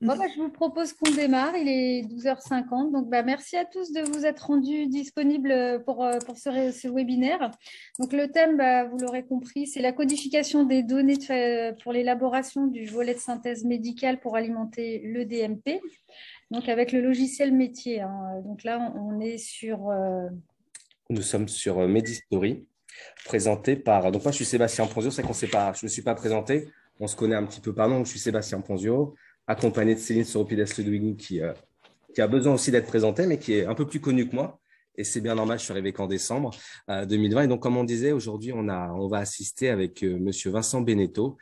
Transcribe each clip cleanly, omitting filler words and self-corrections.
Bon, bah, je vous propose qu'on démarre. Il est 12h50. Donc, bah, merci à tous de vous être rendus disponibles pour ce webinaire. Donc, le thème, bah, vous l'aurez compris, c'est la codification des données pour l'élaboration du volet de synthèse médicale pour alimenter le DMP. Donc, avec le logiciel métier, hein. Donc là, on est sur… Nous sommes sur Medistory, présenté par… Donc moi, je suis Sébastien Ponzio, c'est qu'on sait pas, je ne me suis pas présenté. On se connaît un petit peu par nom. Je suis Sébastien Ponzio, accompagné de Céline Soropidas-Ledouigou qui a besoin aussi d'être présentée, mais qui est un peu plus connue que moi. Et c'est bien normal, je suis arrivé qu'en décembre 2020. Et donc, comme on disait, aujourd'hui, on va assister avec Monsieur Vincent Beneteau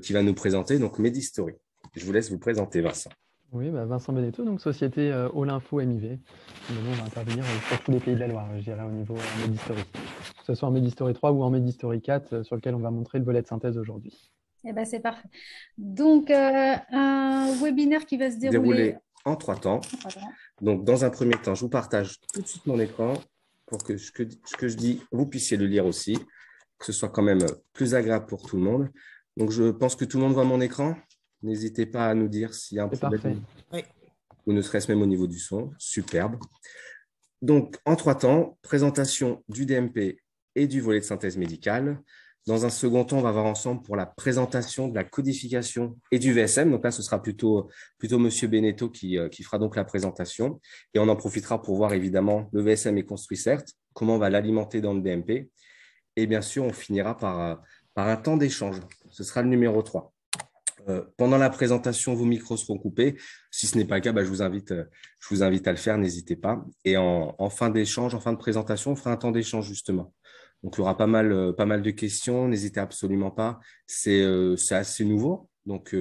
qui va nous présenter donc Medistory. Je vous laisse vous présenter, Vincent. Oui, Vincent Beneteau, donc société Olinfo MIV. Nous, on va intervenir sur tous les pays de la Loire, je dirais, au niveau Medistory. Que ce soit en Medistory 3 ou en Medistory 4, sur lequel on va montrer le volet de synthèse aujourd'hui. Eh ben, c'est parfait. Donc, un webinaire qui va se dérouler en 3 temps. Donc, dans un premier temps, je vous partage tout de suite mon écran pour que ce que je dis, vous puissiez le lire aussi, que ce soit quand même plus agréable pour tout le monde. Donc, je pense que tout le monde voit mon écran. N'hésitez pas à nous dire s'il y a un problème. Oui. Ou ne serait-ce même au niveau du son. Superbe. Donc, en 3 temps, présentation du DMP et du volet de synthèse médicale. Dans un second temps, on va voir ensemble pour la présentation de la codification et du VSM. Donc là, ce sera plutôt Monsieur Beneteau qui fera donc la présentation. Et on en profitera pour voir évidemment le VSM est construit, certes, comment on va l'alimenter dans le DMP. Et bien sûr, on finira par un temps d'échange. Ce sera le numéro 3. Pendant la présentation, vos micros seront coupés. Si ce n'est pas le cas, je vous invite à le faire, n'hésitez pas. Et en fin d'échange, en fin de présentation, on fera un temps d'échange justement. Donc, il y aura pas mal de questions, n'hésitez absolument pas. C'est assez nouveau, donc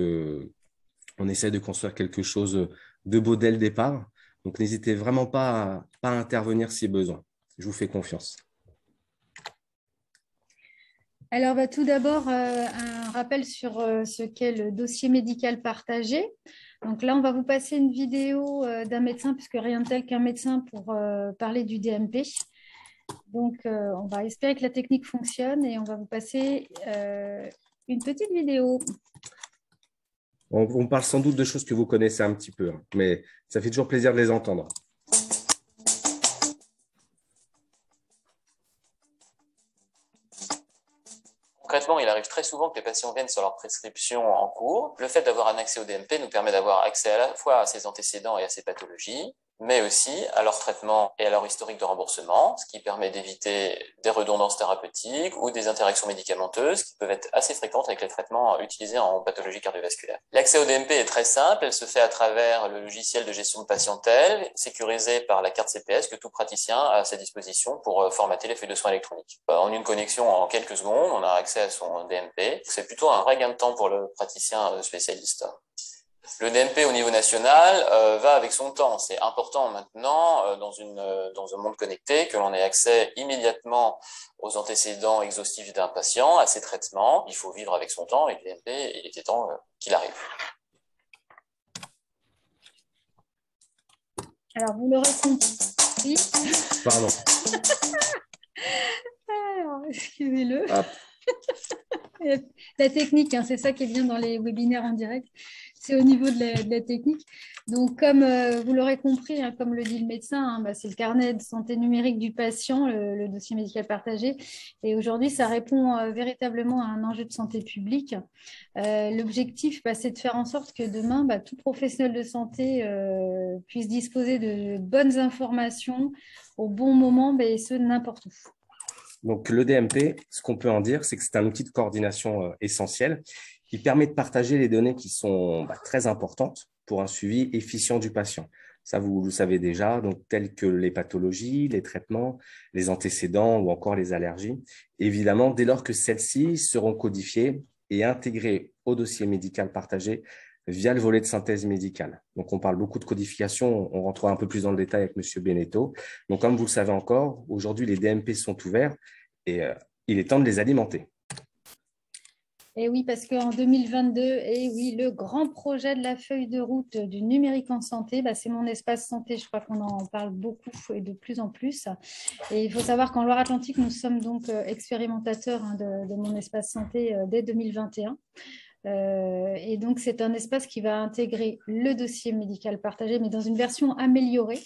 on essaie de construire quelque chose de beau dès le départ. Donc, n'hésitez vraiment pas à intervenir si besoin. Je vous fais confiance. Alors, tout d'abord, un rappel sur ce qu'est le dossier médical partagé. Donc là, on va vous passer une vidéo d'un médecin, puisque rien de tel qu'un médecin pour parler du DMP. Donc, on va espérer que la technique fonctionne et on va vous passer une petite vidéo. On parle sans doute de choses que vous connaissez un petit peu, mais ça fait toujours plaisir de les entendre. Concrètement, il arrive très souvent que les patients viennent sur leur prescription en cours. Le fait d'avoir un accès au DMP nous permet d'avoir accès à la fois à ses antécédents et à ses pathologies, mais aussi à leur traitement et à leur historique de remboursement, ce qui permet d'éviter des redondances thérapeutiques ou des interactions médicamenteuses qui peuvent être assez fréquentes avec les traitements utilisés en pathologie cardiovasculaire. L'accès au DMP est très simple, elle se fait à travers le logiciel de gestion de patientèle, sécurisé par la carte CPS que tout praticien a à sa disposition pour formater les feuilles de soins électroniques. En une connexion en quelques secondes, on a accès à son DMP. C'est plutôt un vrai gain de temps pour le praticien spécialiste. Le DMP au niveau national va avec son temps. C'est important maintenant dans un monde connecté que l'on ait accès immédiatement aux antécédents exhaustifs d'un patient, à ses traitements. Il faut vivre avec son temps et le DMP, il était temps qu'il arrive. Alors, vous l'aurez compris. Pardon. Alors, excusez-le. La technique, c'est ça qui est bien dans les webinaires en direct, c'est au niveau de la technique. Donc, comme vous l'aurez compris, comme le dit le médecin, c'est le carnet de santé numérique du patient, le dossier médical partagé. Et aujourd'hui, ça répond véritablement à un enjeu de santé publique. L'objectif, c'est de faire en sorte que demain, tout professionnel de santé puisse disposer de bonnes informations au bon moment, et ce, n'importe où. Donc, le DMP, ce qu'on peut en dire, c'est que c'est un outil de coordination essentiel qui permet de partager les données qui sont très importantes pour un suivi efficient du patient. Ça, vous le savez déjà, donc telles que les pathologies, les traitements, les antécédents ou encore les allergies. Évidemment, dès lors que celles-ci seront codifiées et intégrées au dossier médical partagé via le volet de synthèse médicale. Donc, on parle beaucoup de codification. On rentrera un peu plus dans le détail avec M. Beneteau. Donc, comme vous le savez encore, aujourd'hui, les DMP sont ouverts et il est temps de les alimenter. Et oui, parce qu'en 2022, et oui, le grand projet de la feuille de route du numérique en santé, c'est mon espace santé. Je crois qu'on en parle beaucoup et de plus en plus. Et il faut savoir qu'en Loire-Atlantique, nous sommes donc expérimentateurs de mon espace santé dès 2021. Et donc, c'est un espace qui va intégrer le dossier médical partagé, mais dans une version améliorée,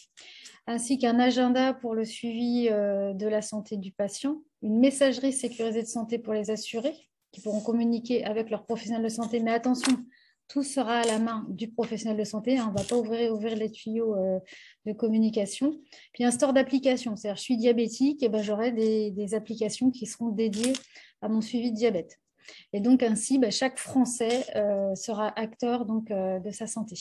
ainsi qu'un agenda pour le suivi de la santé du patient, une messagerie sécurisée de santé pour les assurés, qui pourront communiquer avec leurs professionnels de santé. Mais attention, tout sera à la main du professionnel de santé. Hein, on ne va pas ouvrir les tuyaux de communication. Puis un store d'applications. C'est-à-dire, je suis diabétique, et ben, j'aurai des applications qui seront dédiées à mon suivi de diabète. Et donc, ainsi, chaque Français sera acteur donc, de sa santé.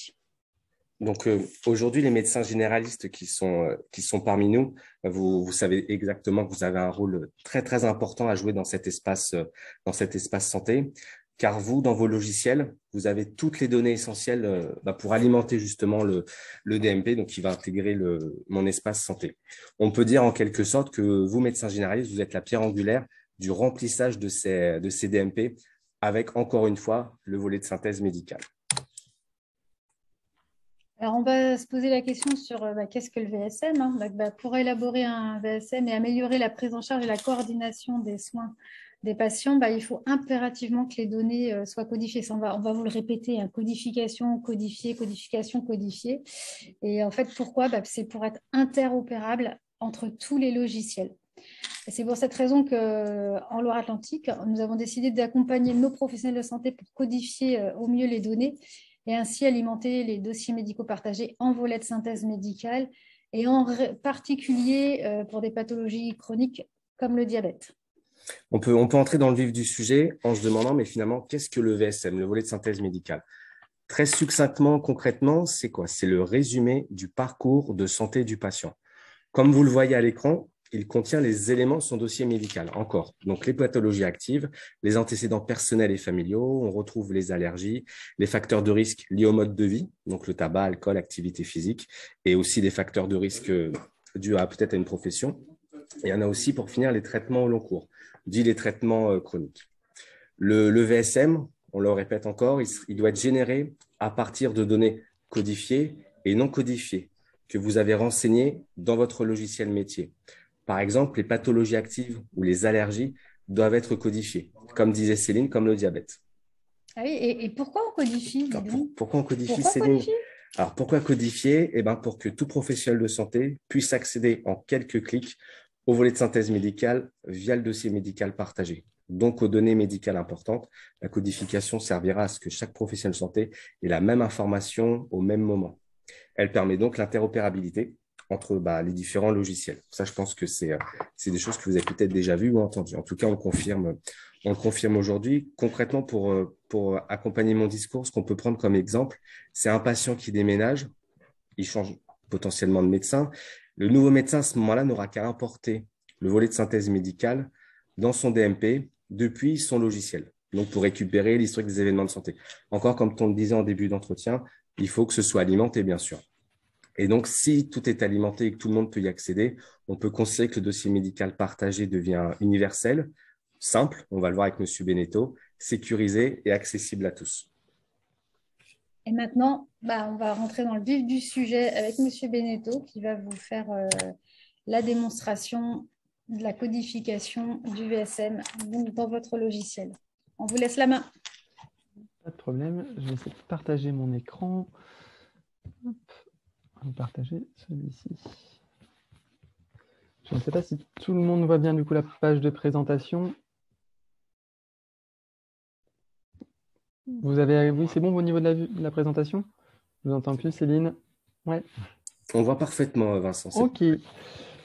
Donc aujourd'hui, les médecins généralistes qui sont parmi nous, vous savez exactement que vous avez un rôle très, très important à jouer dans cet espace santé, car vous, dans vos logiciels, vous avez toutes les données essentielles pour alimenter justement le DMP, donc qui va intégrer mon espace santé. On peut dire en quelque sorte que vous, médecins généralistes, vous êtes la pierre angulaire du remplissage de ces DMP avec, encore une fois, le volet de synthèse médicale. Alors, on va se poser la question sur qu'est-ce que le VSM, hein. Pour élaborer un VSM et améliorer la prise en charge et la coordination des soins des patients, il faut impérativement que les données soient codifiées. Ça, on va vous le répéter, hein, codification, codifiée, codification, codifiée. Et en fait, pourquoi? C'est pour être interopérable entre tous les logiciels. C'est pour cette raison qu'en Loire-Atlantique, nous avons décidé d'accompagner nos professionnels de santé pour codifier au mieux les données et ainsi alimenter les dossiers médicaux partagés en volet de synthèse médicale et en particulier pour des pathologies chroniques comme le diabète. On peut entrer dans le vif du sujet en se demandant, mais finalement, qu'est-ce que le VSM, le volet de synthèse médicale? Très succinctement, concrètement, c'est quoi? C'est le résumé du parcours de santé du patient. Comme vous le voyez à l'écran, il contient les éléments de son dossier médical. Encore, donc les pathologies actives, les antécédents personnels et familiaux, on retrouve les allergies, les facteurs de risque liés au mode de vie, donc le tabac, alcool, activité physique, et aussi des facteurs de risque dus peut-être à une profession. Et il y en a aussi, pour finir, les traitements au long cours, dit les traitements chroniques. Le VSM, on le répète encore, il doit être généré à partir de données codifiées et non codifiées que vous avez renseignées dans votre logiciel métier. Par exemple, les pathologies actives ou les allergies doivent être codifiées, comme disait Céline, comme le diabète. Ah oui, et pourquoi on codifie? Pourquoi on codifie, Céline? Alors, pourquoi codifier? Pour que tout professionnel de santé puisse accéder en quelques clics au volet de synthèse médicale via le dossier médical partagé. Donc, aux données médicales importantes, la codification servira à ce que chaque professionnel de santé ait la même information au même moment. Elle permet donc l'interopérabilité entre les différents logiciels. Ça, je pense que c'est des choses que vous avez peut-être déjà vues ou entendues. En tout cas, on le confirme aujourd'hui. Concrètement, pour accompagner mon discours, ce qu'on peut prendre comme exemple, c'est un patient qui déménage, il change potentiellement de médecin. Le nouveau médecin, à ce moment-là, n'aura qu'à importer le volet de synthèse médicale dans son DMP depuis son logiciel, donc pour récupérer l'historique des événements de santé. Encore, comme on le disait en début d'entretien, il faut que ce soit alimenté, bien sûr. Et donc, si tout est alimenté et que tout le monde peut y accéder, on peut considérer que le dossier médical partagé devient universel, simple, on va le voir avec M. Beneteau, sécurisé et accessible à tous. Et maintenant, on va rentrer dans le vif du sujet avec M. Beneteau qui va vous faire la démonstration de la codification du VSM dans votre logiciel. On vous laisse la main. Pas de problème, je vais essayer de partager mon écran. Hop. On va partager celui-ci. Je ne sais pas si tout le monde voit bien du coup la page de présentation. Vous avez, oui, c'est bon au niveau de la présentation? Je vous entends plus, Céline? Ouais. On voit parfaitement, Vincent. Ok.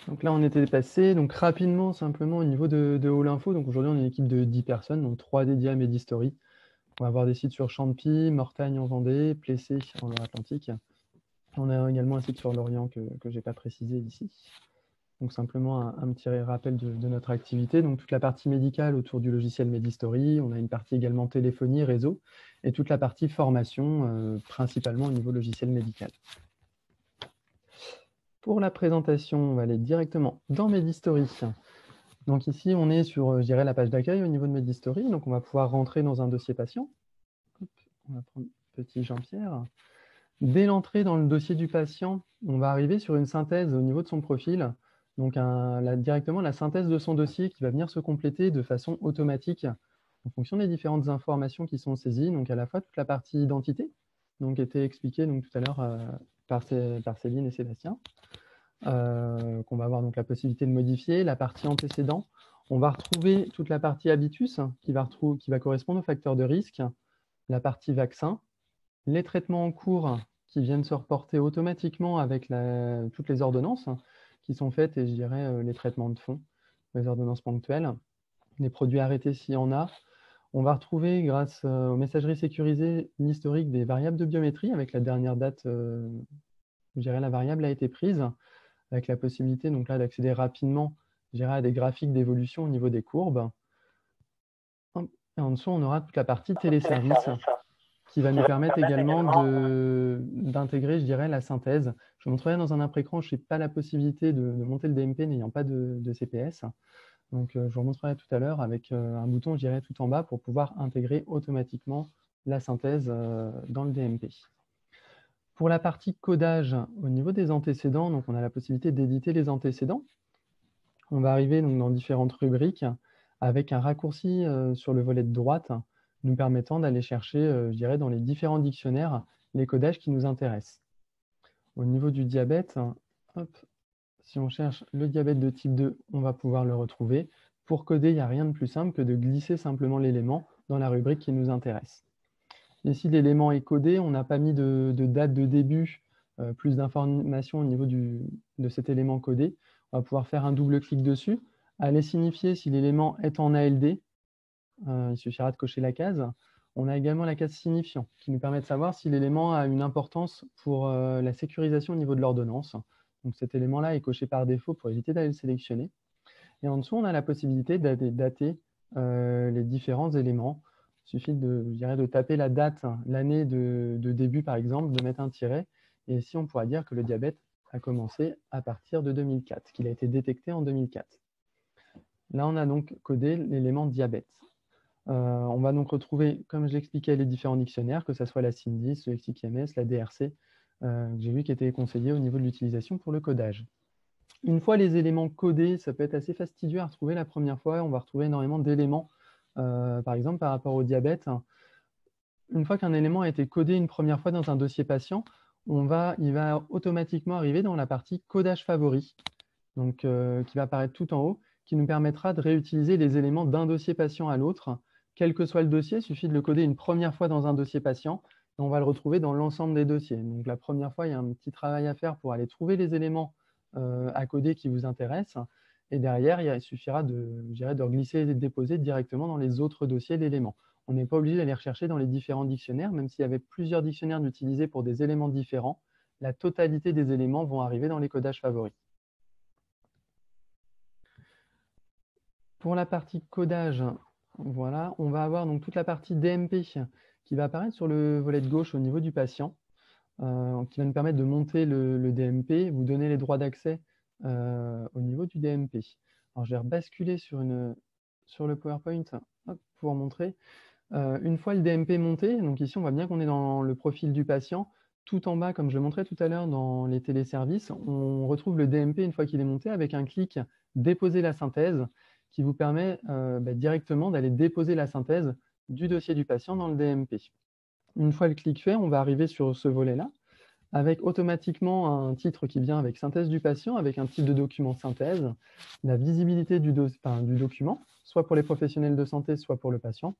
Donc là, on était passé. Donc rapidement, simplement au niveau de All Info. Donc aujourd'hui, on est une équipe de 10 personnes, donc 3 dédiés à Medistory. On va avoir des sites sur Champy, Mortagne en Vendée, Plessé en Loire-Atlantique. On a également un site sur Lorient que je n'ai pas précisé ici. Donc simplement un petit rappel de notre activité. Donc toute la partie médicale autour du logiciel Medistory. On a une partie également téléphonie, réseau, et toute la partie formation, principalement au niveau logiciel médical. Pour la présentation, on va aller directement dans Medistory. Donc ici, on est sur, je dirais, la page d'accueil au niveau de Medistory. Donc on va pouvoir rentrer dans un dossier patient. Hop, on va prendre petit Jean-Pierre. Dès l'entrée dans le dossier du patient, on va arriver sur une synthèse au niveau de son profil. Donc directement la synthèse de son dossier qui va venir se compléter de façon automatique en fonction des différentes informations qui sont saisies, donc à la fois toute la partie identité, donc qui était expliquée donc, tout à l'heure par Céline et Sébastien, qu'on va avoir donc la possibilité de modifier, la partie antécédent. On va retrouver toute la partie habitus qui va correspondre aux facteurs de risque, la partie vaccin, les traitements en cours qui viennent se reporter automatiquement avec toutes les ordonnances qui sont faites et je dirais les traitements de fond, les ordonnances ponctuelles, les produits arrêtés s'il y en a. On va retrouver, grâce aux messageries sécurisées, l'historique des variables de biométrie avec la dernière date, je dirais la variable a été prise, avec la possibilité donc là d'accéder rapidement, je dirais, à des graphiques d'évolution au niveau des courbes. Et en dessous, on aura toute la partie téléservice qui va nous permettre également d'intégrer, je dirais, la synthèse. Je vous montrerai dans un après-écran, je n'ai pas la possibilité de monter le DMP n'ayant pas de CPS. Donc, je vous montrerai tout à l'heure avec un bouton, je dirais, tout en bas pour pouvoir intégrer automatiquement la synthèse dans le DMP. Pour la partie codage, au niveau des antécédents, donc on a la possibilité d'éditer les antécédents. On va arriver donc, dans différentes rubriques avec un raccourci sur le volet de droite nous permettant d'aller chercher, je dirais, dans les différents dictionnaires, les codages qui nous intéressent. Au niveau du diabète, hop, si on cherche le diabète de type 2, on va pouvoir le retrouver. Pour coder, il n'y a rien de plus simple que de glisser simplement l'élément dans la rubrique qui nous intéresse. Ici, l'élément est codé, on n'a pas mis de date de début, plus d'informations au niveau de cet élément codé. On va pouvoir faire un double clic dessus, aller signifier si l'élément est en ALD. Il suffira de cocher la case. On a également la case signifiant qui nous permet de savoir si l'élément a une importance pour la sécurisation au niveau de l'ordonnance. Donc cet élément-là est coché par défaut pour éviter d'aller le sélectionner. Et en dessous, on a la possibilité de dater les différents éléments. Il suffit de taper la date, l'année de début par exemple, de mettre un tiret. Et ici, on pourra dire que le diabète a commencé à partir de 2004, qu'il a été détecté en 2004. Là, on a donc codé l'élément diabète. On va donc retrouver, comme je l'expliquais, les différents dictionnaires, que ce soit la CINDIS, le LexicIMS, la DRC, que j'ai vu qui étaient conseillés au niveau de l'utilisation pour le codage. Une fois les éléments codés, ça peut être assez fastidieux à retrouver la première fois. On va retrouver énormément d'éléments, par exemple par rapport au diabète. Une fois qu'un élément a été codé une première fois dans un dossier patient, il va automatiquement arriver dans la partie codage favori, donc, qui va apparaître tout en haut, qui nous permettra de réutiliser les éléments d'un dossier patient à l'autre. Quel que soit le dossier, il suffit de le coder une première fois dans un dossier patient et on va le retrouver dans l'ensemble des dossiers. Donc la première fois, il y a un petit travail à faire pour aller trouver les éléments à coder qui vous intéressent. Et derrière, il suffira de glisser et de déposer directement dans les autres dossiers l'élément. On n'est pas obligé d'aller rechercher dans les différents dictionnaires, même s'il y avait plusieurs dictionnaires utilisés pour des éléments différents, la totalité des éléments vont arriver dans les codages favoris. Pour la partie codage, voilà, on va avoir donc toute la partie DMP qui va apparaître sur le volet de gauche au niveau du patient, qui va nous permettre de monter le DMP, vous donner les droits d'accès au niveau du DMP. Alors, je vais rebasculer sur le PowerPoint pour vous montrer. Une fois le DMP monté, donc ici on voit bien qu'on est dans le profil du patient. Tout en bas, comme je le montrais tout à l'heure dans les téléservices, on retrouve le DMP une fois qu'il est monté avec un clic « Déposer la synthèse » qui vous permet directement d'aller déposer la synthèse du dossier du patient dans le DMP. Une fois le clic fait, on va arriver sur ce volet-là, avec automatiquement un titre qui vient avec synthèse du patient, avec un type de document synthèse, la visibilité du document, soit pour les professionnels de santé, soit pour le patient.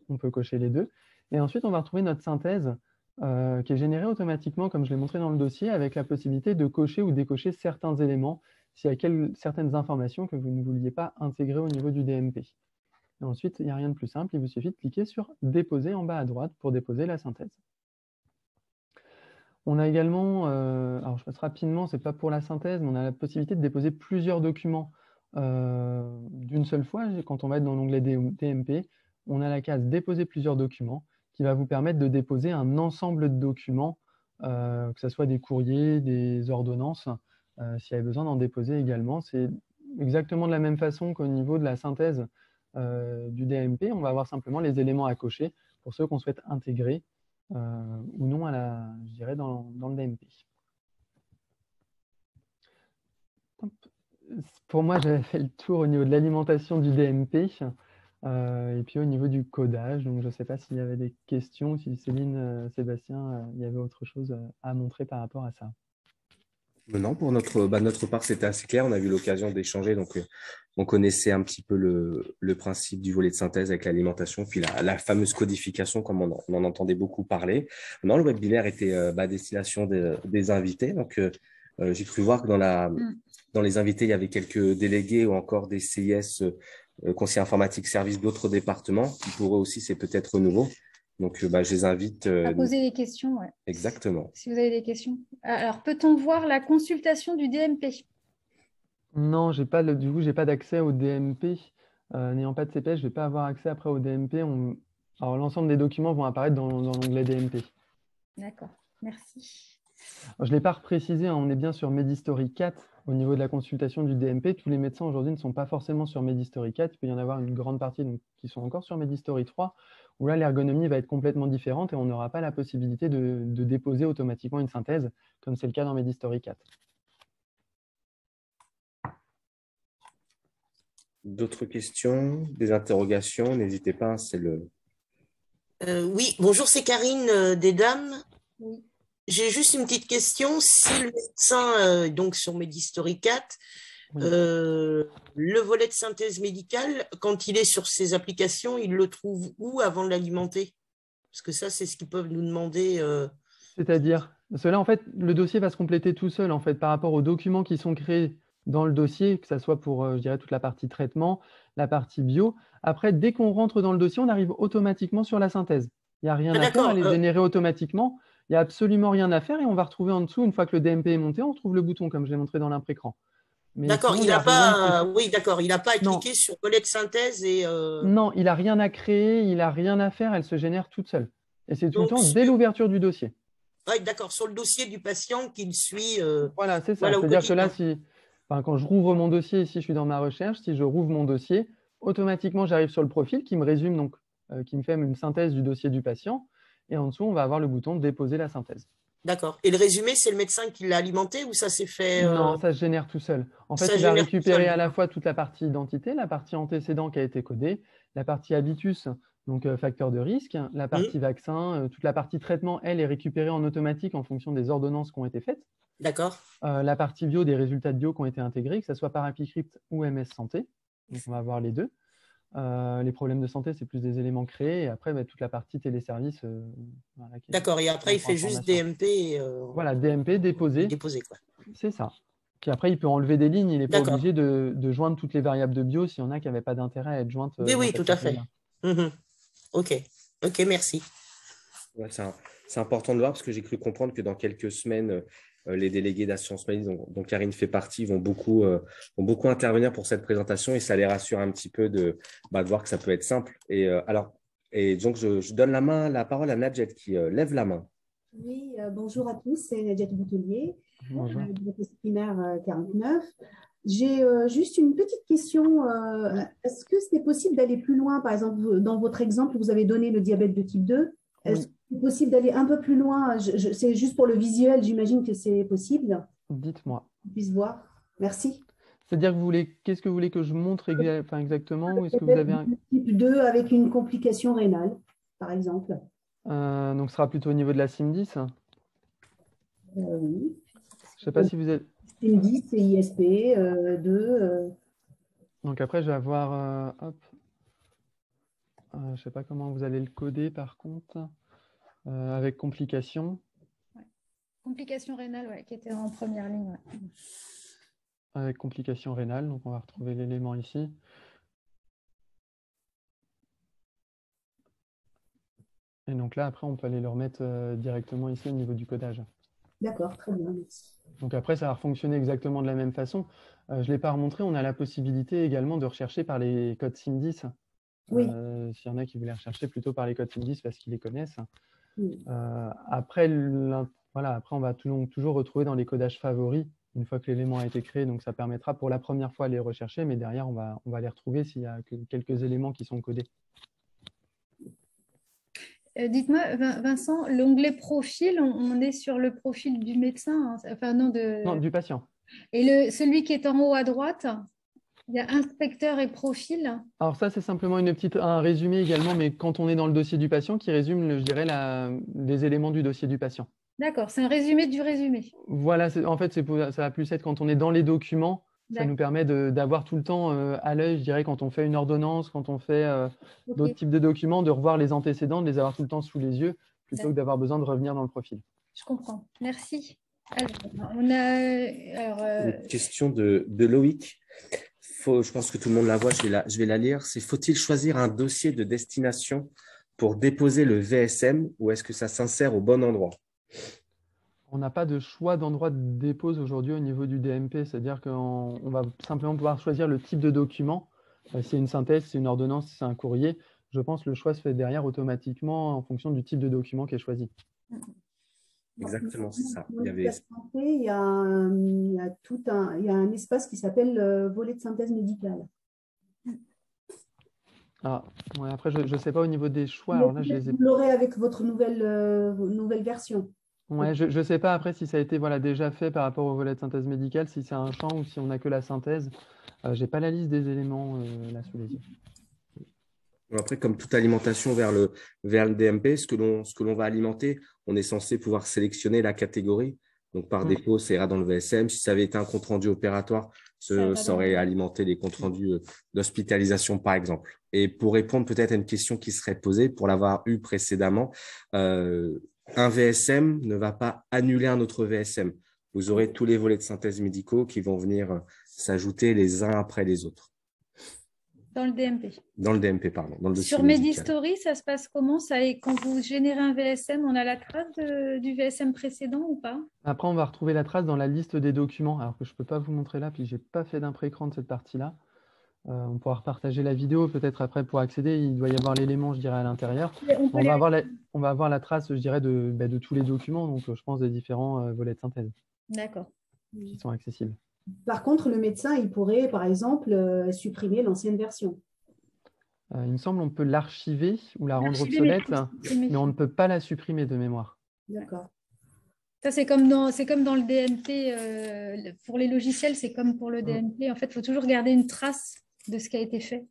On peut cocher les deux. Et ensuite, on va retrouver notre synthèse qui est générée automatiquement, comme je l'ai montré dans le dossier, avec la possibilité de cocher ou décocher certains éléments s'il y a certaines informations que vous ne vouliez pas intégrer au niveau du DMP. Et ensuite, il n'y a rien de plus simple, il vous suffit de cliquer sur « Déposer » en bas à droite pour déposer la synthèse. On a également, alors je passe rapidement, ce n'est pas pour la synthèse, mais on a la possibilité de déposer plusieurs documents d'une seule fois. Quand on va être dans l'onglet DMP, on a la case « Déposer plusieurs documents » qui va vous permettre de déposer un ensemble de documents, que ce soit des courriers, des ordonnances, s'il y avait besoin d'en déposer également. C'est exactement de la même façon qu'au niveau de la synthèse du DMP. On va avoir simplement les éléments à cocher pour ceux qu'on souhaite intégrer ou non je dirais dans le DMP. Pour moi, j'avais fait le tour au niveau de l'alimentation du DMP. Et puis au niveau du codage, donc je ne sais pas s'il y avait des questions, ou si Céline, Sébastien, il y avait autre chose à montrer par rapport à ça. Non, pour notre part, c'était assez clair. On a eu l'occasion d'échanger, donc on connaissait un petit peu le principe du volet de synthèse avec l'alimentation, puis la fameuse codification, comme on en entendait beaucoup parler. Non, le webinaire était à destination des invités. Donc, j'ai cru voir que dans les invités, il y avait quelques délégués ou encore des CIS, conseillers informatiques, services d'autres départements, qui pour eux aussi, c'est peut-être nouveau. Donc, je les invite. À poser des questions, ouais. Exactement. Si vous avez des questions. Alors, peut-on voir la consultation du DMP? Non, du coup, j'ai pas d'accès au DMP. N'ayant pas de CPS, je ne vais pas avoir accès après au DMP. Alors, l'ensemble des documents vont apparaître dans l'onglet DMP. D'accord, merci. Alors, je ne l'ai pas reprécisé, hein, on est bien sur Medistory 4 au niveau de la consultation du DMP. Tous les médecins aujourd'hui ne sont pas forcément sur Medistory 4. Il peut y en avoir une grande partie qui sont encore sur Medistory 3, où là, l'ergonomie va être complètement différente et on n'aura pas la possibilité de déposer automatiquement une synthèse, comme c'est le cas dans Medistory 4. D'autres questions, des interrogations, n'hésitez pas, c'est le... Oui, bonjour, c'est Karine des Dames. Oui. J'ai juste une petite question. Si le médecin, donc sur Medistory 4, Oui. le volet de synthèse médicale, quand il est sur ses applications, il le trouve où avant de l'alimenter? Parce que ça, c'est ce qu'ils peuvent nous demander. C'est-à-dire, parce que là, en fait, le dossier va se compléter tout seul, en fait, par rapport aux documents qui sont créés dans le dossier, que ce soit pour, je dirais, toute la partie traitement, la partie bio. Après, dès qu'on rentre dans le dossier, on arrive automatiquement sur la synthèse. Il n'y a rien à faire, elle est générée automatiquement. Il n'y a absolument rien à faire et on va retrouver en dessous, une fois que le DMP est monté, on retrouve le bouton, comme je l'ai montré dans l'imprécran. D'accord, il n'a pas, oui, d'accord, il n'a pas à cliquer sur volet de synthèse et. Non, il n'a rien à créer, il n'a rien à faire, elle se génère toute seule. Et c'est tout le temps dès l'ouverture du dossier. Oui, d'accord, sur le dossier du patient qu'il suit. Voilà, c'est ça. C'est-à-dire que là, quand je rouvre mon dossier, ici, je suis dans ma recherche, si je rouvre mon dossier, automatiquement, j'arrive sur le profil qui me résume, donc, qui me fait une synthèse du dossier du patient. Et en dessous, on va avoir le bouton « Déposer la synthèse ». D'accord. Et le résumé, c'est le médecin qui l'a alimenté ou ça s'est fait Non, ça se génère tout seul. En fait, il va récupérer à la fois toute la partie identité, la partie antécédent qui a été codée, la partie habitus, donc facteur de risque, la partie vaccin, toute la partie traitement, elle, est récupérée en automatique en fonction des ordonnances qui ont été faites. D'accord. La partie bio, des résultats de bio qui ont été intégrés, que ce soit par Apicrypt ou MS Santé. Donc, on va avoir les deux. Les problèmes de santé, c'est plus des éléments créés. Et après, toute la partie téléservice. Voilà, d'accord. Et après, il fait juste DMP. Voilà, DMP, déposer. Déposer, quoi. C'est ça. Puis après, il peut enlever des lignes. Il n'est pas obligé de joindre toutes les variables de bio s'il y en a qui n'avaient pas d'intérêt à être jointes. Oui, tout à fait. OK, merci. Ouais, c'est important de voir parce que j'ai cru comprendre que dans quelques semaines, les délégués d'Assurance Maladie, dont Karine fait partie, vont beaucoup intervenir pour cette présentation et ça les rassure un petit peu de voir que ça peut être simple. Et donc, je donne la parole à Nadjet qui lève la main. Oui, bonjour à tous, c'est Nadjet Boutelier, du primaire 49. J'ai juste une petite question. Est-ce que c'est possible d'aller plus loin? Par exemple, dans votre exemple, vous avez donné le diabète de type 2. Est-ce que c'est possible d'aller un peu plus loin? C'est juste pour le visuel, j'imagine que c'est possible. Dites-moi. On puisse voir. Merci. C'est-à-dire que qu'est-ce que vous voulez que je montre exactement? Ou est-ce que vous avez un type 2 avec une complication rénale, par exemple? Donc, ce sera plutôt au niveau de la SIM10. Oui. Je ne sais pas si vous êtes. SIM10 et ISP 2. Donc après, je vais avoir. Je ne sais pas comment vous allez le coder par contre. Avec complications. Ouais. Complications rénales, qui était en première ligne. Ouais. Avec complications rénales, donc on va retrouver l'élément ici. Et donc là, après, on peut aller le remettre directement ici au niveau du codage. D'accord, très bien, merci. Donc après, ça va fonctionner exactement de la même façon. Je ne l'ai pas remontré, on a la possibilité également de rechercher par les codes SIM10. Oui. S'il y en a qui voulaient rechercher plutôt par les codes SIM10 parce qu'ils les connaissent. Oui. Après, on va toujours retrouver dans les codages favoris, une fois que l'élément a été créé. Donc ça permettra pour la première fois de les rechercher, mais derrière, on va les retrouver s'il y a quelques éléments qui sont codés. Dites-moi, Vincent, l'onglet profil, on est sur le profil du médecin, Non, du patient. Et celui qui est en haut à droite? Il y a inspecteur et profil. Alors ça, c'est simplement un résumé également, mais quand on est dans le dossier du patient, qui résume, je dirais, les éléments du dossier du patient. D'accord, c'est un résumé du résumé. Voilà, en fait, ça va plus être quand on est dans les documents, ça nous permet d'avoir tout le temps à l'œil, je dirais, quand on fait une ordonnance, quand on fait d'autres types de documents, de revoir les antécédents, de les avoir tout le temps sous les yeux, plutôt que d'avoir besoin de revenir dans le profil. Je comprends, merci. Alors, on a une question de Loïc. Je pense que tout le monde la voit, je vais la lire. C'est: faut-il choisir un dossier de destination pour déposer le VSM ou est-ce que ça s'insère au bon endroit? On n'a pas de choix d'endroit de dépose aujourd'hui au niveau du DMP, c'est-à-dire qu'on va simplement pouvoir choisir le type de document. Si c'est une synthèse, si c'est une ordonnance, si c'est un courrier, je pense que le choix se fait derrière automatiquement en fonction du type de document qui est choisi. Exactement, c'est ça. Il y a un espace qui s'appelle volet de synthèse médicale. Ouais, après, je ne sais pas au niveau des choix. Alors là, vous l'aurez avec votre nouvelle version. Ouais, je ne sais pas après si ça a été déjà fait par rapport au volet de synthèse médicale, si c'est un champ ou si on n'a que la synthèse. Je n'ai pas la liste des éléments là sous les yeux. Après, comme toute alimentation vers le DMP, ce que l'on va alimenter, on est censé pouvoir sélectionner la catégorie. Donc, par défaut, ça ira dans le VSM. Si ça avait été un compte-rendu opératoire, ça aurait alimenté les comptes rendus d'hospitalisation, par exemple. Et pour répondre peut-être à une question qui serait posée, pour l'avoir eu précédemment, un VSM ne va pas annuler un autre VSM. Vous aurez tous les volets de synthèse médicaux qui vont venir s'ajouter les uns après les autres. Dans le DMP. Dans le DMP, pardon. Dans le dossier sur Medistory, ça se passe comment ça? Quand vous générez un VSM, on a la trace du VSM précédent ou pas? Après, on va retrouver la trace dans la liste des documents, alors que je ne peux pas vous montrer là, puis je n'ai pas fait d'impré-écran de cette partie-là. On pourra repartager la vidéo peut-être après pour accéder. Il doit y avoir l'élément, je dirais, à l'intérieur. On va avoir la trace, je dirais, de tous les documents, donc je pense des différents volets de synthèse. D'accord. Qui sont accessibles. Par contre, le médecin, il pourrait, par exemple, supprimer l'ancienne version. Il me semble qu'on peut l'archiver ou la rendre obsolète, mais on ne peut pas la supprimer de mémoire. D'accord. Ça, c'est comme dans le DMP. Pour les logiciels, c'est comme pour le DMP. En fait, il faut toujours garder une trace de ce qui a été fait.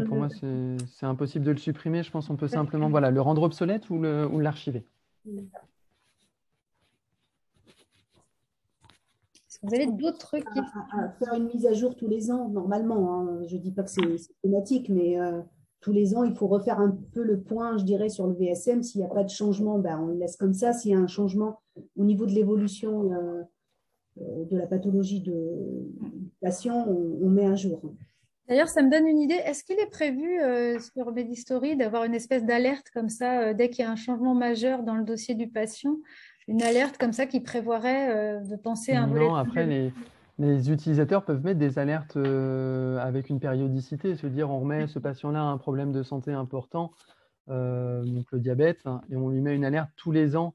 Pour moi, c'est impossible de le supprimer. Je pense qu'on peut simplement le rendre obsolète ou l'archiver. Vous avez d'autres questions? Faire une mise à jour tous les ans, normalement. Hein. Je ne dis pas que c'est automatique, mais tous les ans, il faut refaire un peu le point, je dirais, sur le VSM. S'il n'y a pas de changement, on le laisse comme ça. S'il y a un changement au niveau de l'évolution de la pathologie du patient, on met à jour. D'ailleurs, ça me donne une idée. Est-ce qu'il est prévu sur Medistory d'avoir une espèce d'alerte comme ça, dès qu'il y a un changement majeur dans le dossier du patient, une alerte comme ça qui prévoirait de penser à un volet? Non, après, les utilisateurs peuvent mettre des alertes avec une périodicité, se dire on remet ce patient-là à un problème de santé important, donc le diabète, et on lui met une alerte tous les ans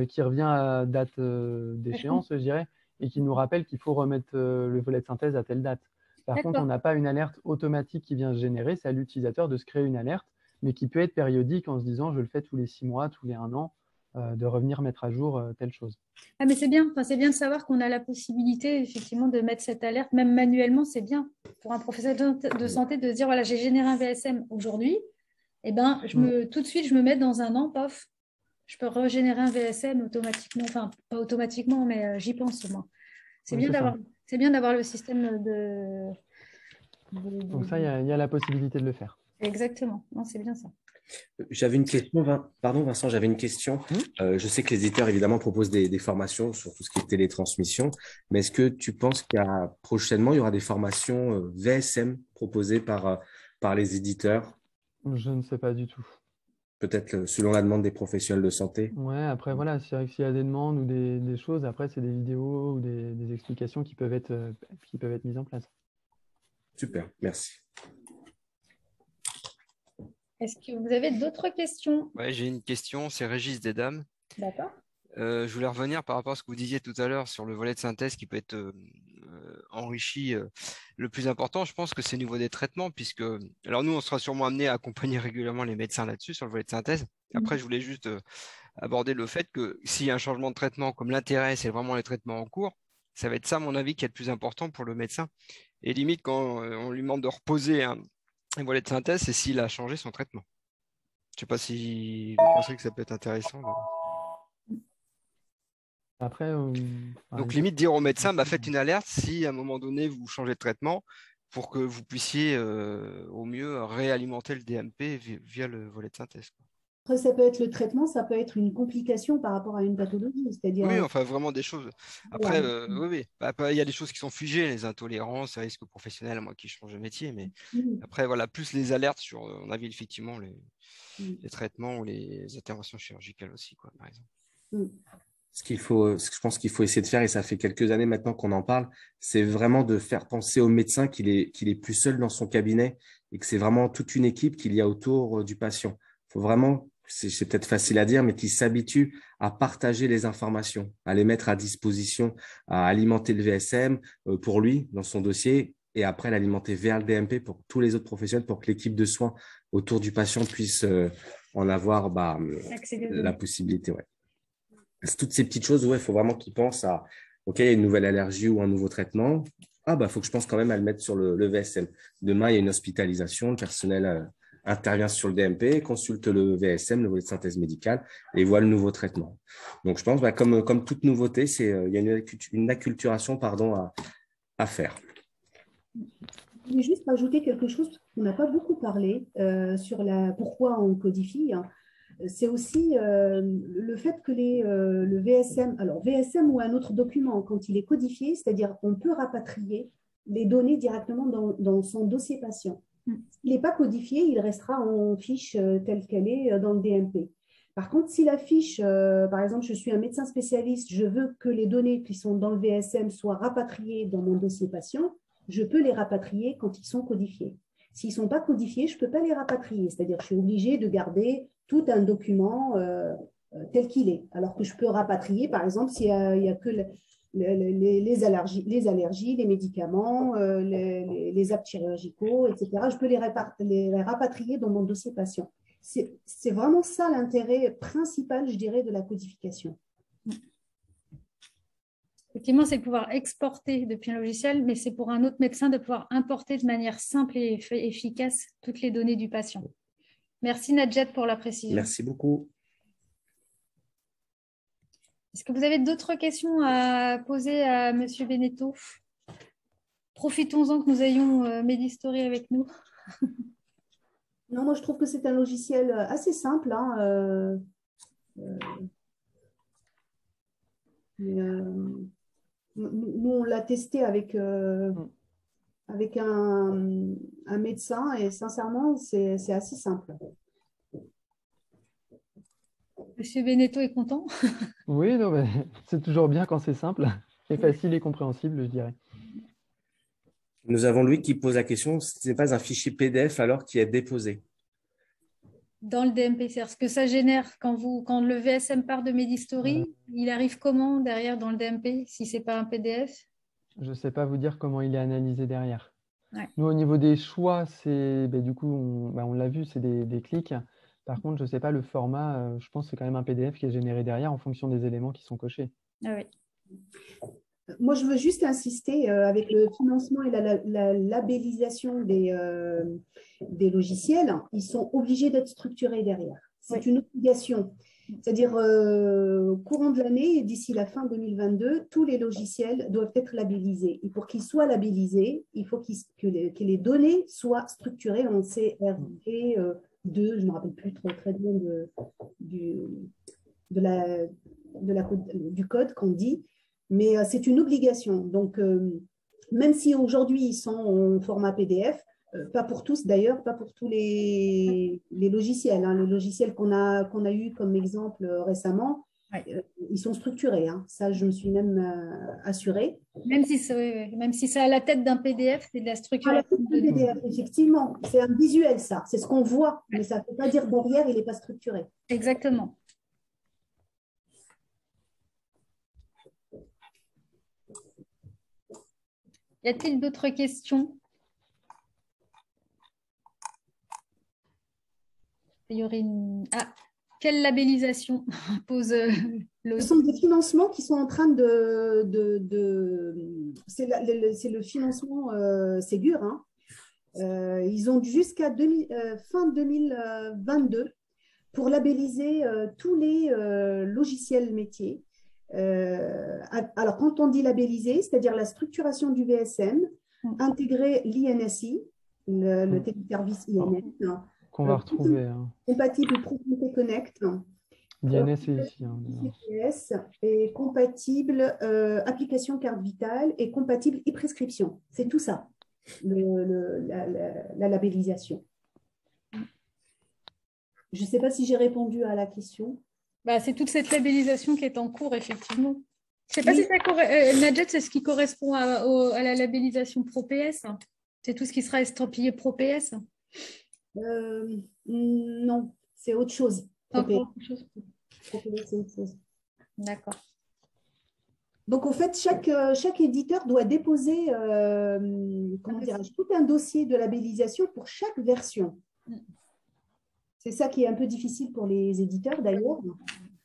qui revient à date d'échéance, je dirais, et qui nous rappelle qu'il faut remettre le volet de synthèse à telle date. Par contre, on n'a pas une alerte automatique qui vient se générer, c'est à l'utilisateur de se créer une alerte, mais qui peut être périodique en se disant je le fais tous les 6 mois, tous les 1 an, de revenir mettre à jour telle chose. Ah, mais c'est bien de savoir qu'on a la possibilité effectivement de mettre cette alerte, même manuellement, c'est bien pour un professionnel de santé de se dire voilà, j'ai généré un VSM aujourd'hui, et tout de suite je me mets dans un an, paf, je peux régénérer un VSM automatiquement, enfin pas automatiquement, mais j'y pense au moins. C'est bien d'avoir le système de... Donc ça, il y a la possibilité de le faire. Exactement, non, c'est bien ça. J'avais une question, pardon Vincent, j'avais une question. Je sais que les éditeurs évidemment proposent des formations sur tout ce qui est télétransmission, mais est-ce que tu penses prochainement il y aura des formations VSM proposées par les éditeurs? Je ne sais pas du tout. Peut-être selon la demande des professionnels de santé. Ouais, après voilà, c'est vrai que s'il y a des demandes ou des choses, après c'est des vidéos ou des explications qui peuvent être mises en place. Super, merci. Est-ce que vous avez d'autres questions? Ouais, j'ai une question, c'est Régis Desdames. D'accord. Je voulais revenir par rapport à ce que vous disiez tout à l'heure sur le volet de synthèse qui peut être enrichi. Le plus important, je pense que c'est au niveau des traitements, puisque alors nous, on sera sûrement amené à accompagner régulièrement les médecins là-dessus, sur le volet de synthèse. Après, je voulais juste aborder le fait que s'il y a un changement de traitement, comme l'intérêt, c'est vraiment les traitements en cours, ça va être ça, à mon avis, qui est le plus important pour le médecin. Et limite, quand on lui demande de reposer un volet de synthèse, c'est s'il a changé son traitement. Je ne sais pas si vous pensez que ça peut être intéressant. Après, Donc, limite, dire au médecin, bah, faites une alerte si à un moment donné, vous changez de traitement pour que vous puissiez au mieux réalimenter le DMP via le volet de synthèse. Après, ça peut être le traitement, ça peut être une complication par rapport à une pathologie, c'est-à-dire. Oui, enfin, vraiment des choses. Après, Voilà. oui, oui. Bah, il y a des choses qui sont figées, les intolérances, les risques professionnels, moi qui change de métier. Mais après, voilà, plus les alertes sur, on a vu effectivement les traitements ou les interventions chirurgicales aussi, quoi, par exemple. Ce que je pense qu'il faut essayer de faire, et ça fait quelques années maintenant qu'on en parle, c'est vraiment de faire penser au médecin qu'il est plus seul dans son cabinet et que c'est vraiment toute une équipe qu'il y a autour du patient. Il faut vraiment, c'est peut-être facile à dire, mais qu'il s'habitue à partager les informations, à les mettre à disposition, à alimenter le VSM pour lui dans son dossier et après l'alimenter vers le DMP pour tous les autres professionnels pour que l'équipe de soins autour du patient puisse en avoir la possibilité. Ouais. Toutes ces petites choses, il faut vraiment qu'ils pensent à, OK, il y a une nouvelle allergie ou un nouveau traitement. Ah, bah, faut que je pense quand même à le mettre sur le VSM. Demain, il y a une hospitalisation, le personnel intervient sur le DMP, consulte le VSM, le volet de synthèse médicale, et voit le nouveau traitement. Donc, je pense, comme toute nouveauté, il y a une acculturation à faire. Je voulais juste rajouter quelque chose qu'on n'a pas beaucoup parlé sur pourquoi on codifie. C'est aussi le fait que le VSM, alors VSM ou un autre document, quand il est codifié, c'est-à-dire qu'on peut rapatrier les données directement dans son dossier patient. S'il n'est pas codifié, il restera en fiche telle qu'elle est dans le DMP. Par contre, si la fiche, par exemple, je suis un médecin spécialiste, je veux que les données qui sont dans le VSM soient rapatriées dans mon dossier patient, je peux les rapatrier quand ils sont codifiés. S'ils ne sont pas codifiés, je ne peux pas les rapatrier. C'est-à-dire que je suis obligée de garder tout un document tel qu'il est. Alors que je peux rapatrier, par exemple, s'il n'y a que les allergies, les médicaments, les actes chirurgicaux, etc. Je peux les rapatrier dans mon dossier patient. C'est vraiment ça l'intérêt principal, je dirais, de la codification. Effectivement, c'est de pouvoir exporter depuis un logiciel, mais c'est pour un autre médecin de pouvoir importer de manière simple et efficace toutes les données du patient. Merci Nadjet pour la précision. Merci beaucoup. Est-ce que vous avez d'autres questions à poser à M. Beneteau? Profitons-en que nous ayons Medistory avec nous. Non, moi je trouve que c'est un logiciel assez simple. Nous, on l'a testé avec un médecin et sincèrement, c'est assez simple. Monsieur Beneteau est content? Oui, non, mais c'est toujours bien quand c'est simple et facile et compréhensible, je dirais. Nous avons Louis qui pose la question, ce n'est pas un fichier PDF alors qui est déposé? Dans le DMP, c'est-à-dire ce que ça génère quand le VSM part de Medistory, il arrive comment derrière dans le DMP si ce n'est pas un PDF? Je ne sais pas vous dire comment il est analysé derrière. Ouais. Nous, au niveau des choix, du coup, on l'a vu, c'est des clics. Par contre, je ne sais pas le format, je pense que c'est quand même un PDF qui est généré derrière en fonction des éléments qui sont cochés. Ah oui. Moi, je veux juste insister avec le financement et la labellisation des logiciels, ils sont obligés d'être structurés derrière. C'est une obligation. C'est-à-dire, courant de l'année, d'ici la fin 2022, tous les logiciels doivent être labellisés. Et pour qu'ils soient labellisés, il faut que les données soient structurées en CRV2, je ne me rappelle plus très bien du code qu'on dit. Mais c'est une obligation. Donc, même si aujourd'hui, ils sont en format PDF, pas pour tous d'ailleurs, pas pour tous les logiciels. Les logiciels qu'on a eu comme exemple récemment, ils sont structurés. Ça, je me suis même assurée. Même si c'est à la tête d'un PDF, c'est de la structure. À la tête d'un PDF, effectivement. C'est un visuel, ça. C'est ce qu'on voit. Mais ça ne veut pas dire derrière, il n'est pas structuré. Exactement. Y a-t-il d'autres questions? Il y aurait quelle labellisation pose Ce l'autre? sont des financements qui sont en train c'est le financement Ségur, hein. Ils ont jusqu'à fin 2022 pour labelliser tous les logiciels métiers. Alors, quand on dit labelliser, c'est-à-dire la structuration du VSM, intégrer l'INSI, le téléservice INS, qu'on va retrouver. compatible Propriété Connect, l'INS est ici. CPS, et compatible application carte vitale et compatible e-prescription. C'est tout ça, la labellisation. Je ne sais pas si j'ai répondu à la question. Bah, c'est toute cette labellisation qui est en cours, effectivement. Je ne sais pas si ça Nadjet, c'est ce qui correspond à la labellisation ProPS. C'est tout ce qui sera estampillé ProPS. Non, c'est autre chose. ProPS, c'est autre chose. D'accord. Donc, en fait, chaque éditeur doit déposer tout un dossier de labellisation pour chaque version. C'est ça qui est un peu difficile pour les éditeurs, d'ailleurs.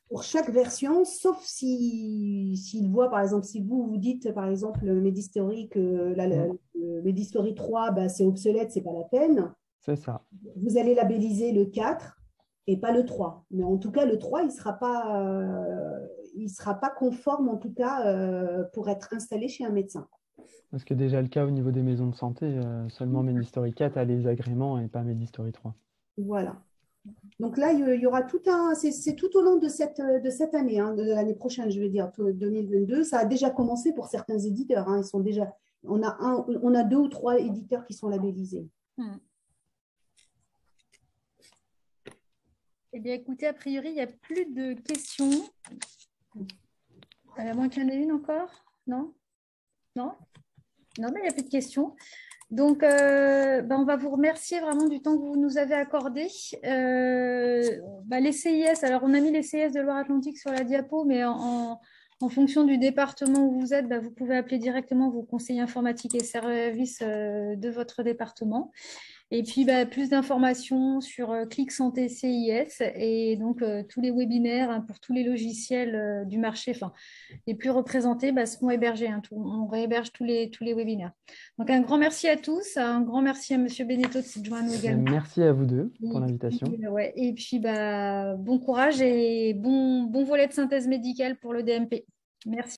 Pour chaque version, sauf s'ils voient, par exemple, si vous dites, par exemple, Medistory, que le Medistory 3, bah, c'est obsolète, ce n'est pas la peine. C'est ça. Vous allez labelliser le 4 et pas le 3. Mais en tout cas, le 3, il ne sera pas conforme, en tout cas, pour être installé chez un médecin. Parce que déjà le cas au niveau des maisons de santé, seulement Medistory 4 a les agréments et pas Medistory 3. Voilà. Donc là, il y aura c'est tout au long de cette année, hein, de l'année prochaine, je veux dire, 2022. Ça a déjà commencé pour certains éditeurs. Hein, on a 2 ou 3 éditeurs qui sont labellisés. Eh bien, écoutez, a priori, il n'y a plus de questions. À moins qu'il y en ait une encore? Non? Non? Non, mais il n'y a plus de questions. Donc, on va vous remercier vraiment du temps que vous nous avez accordé. Les CIS, alors on a mis les CIS de Loire-Atlantique sur la diapo, mais en fonction du département où vous êtes, vous pouvez appeler directement vos conseillers informatiques et services de votre département. Et puis, plus d'informations sur Clic Santé CIS et donc tous les webinaires pour tous les logiciels du marché, les plus représentés seront hébergés. On réhéberge tous les webinaires. Donc, un grand merci à tous. Un grand merci à M. Beneteau de s'être joint à nous également. Merci à vous deux pour l'invitation. Et puis, bon courage et bon volet de synthèse médicale pour le DMP. Merci.